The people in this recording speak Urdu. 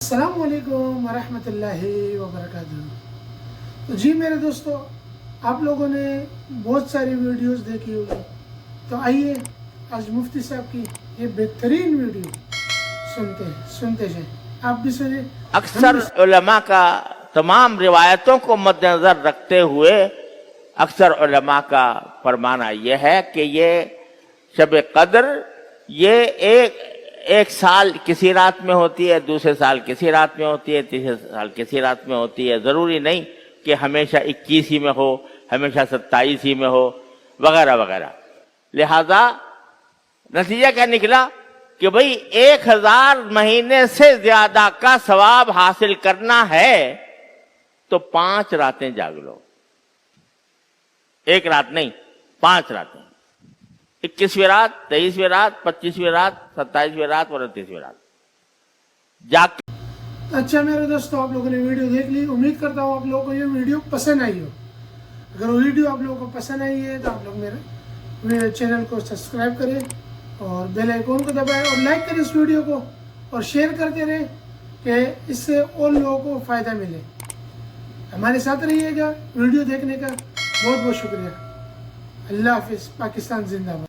السلام علیکم ورحمۃ اللہ وبرکاتہ۔ تو جی میرے دوستو، آپ لوگوں نے بہت ساری ویڈیوز دیکھی ہوگی، تو آئیے آج مفتی صاحب کی یہ بہترین ویڈیو سنتے جائیں۔ آپ بھی سنیں۔ اکثر علماء کا تمام روایتوں کو مد نظر رکھتے ہوئے اکثر علماء کا فرمانا یہ ہے کہ یہ شب قدر یہ ایک سال کسی رات میں ہوتی ہے، دوسرے سال کسی رات میں ہوتی ہے، تیسرے سال کسی رات میں ہوتی ہے۔ ضروری نہیں کہ ہمیشہ 21 ہی میں ہو، ہمیشہ 27 ہی میں ہو، وغیرہ وغیرہ۔ لہذا نتیجہ کیا نکلا کہ بھئی 1000 مہینے سے زیادہ کا ثواب حاصل کرنا ہے تو 5 راتیں جاگ لو۔ ایک رات نہیں، 5 راتیں، 21ویں رات، 23ویں رات، 25ویں رات، 27ویں رات اور 29ویں رات جاگ۔ اچھا میرے دوستو، آپ لوگوں نے ویڈیو دیکھ لی، امید کرتا ہوں آپ لوگوں کو یہ ویڈیو پسند آئی ہو۔ اگر وہ ویڈیو آپ لوگوں کو پسند آئی ہے تو آپ لوگ میرے چینل کو سبسکرائب کریں اور بیل آئیکن کو دبائیں اور لائک کریں اس ویڈیو کو اور شیئر کرتے رہیں کہ اس سے اور لوگوں کو فائدہ ملے۔ ہمارے ساتھ رہیے گا۔ ویڈیو دیکھنے کا بہت بہت شکریہ۔ اللہ حافظ۔ پاکستان زندہ باد۔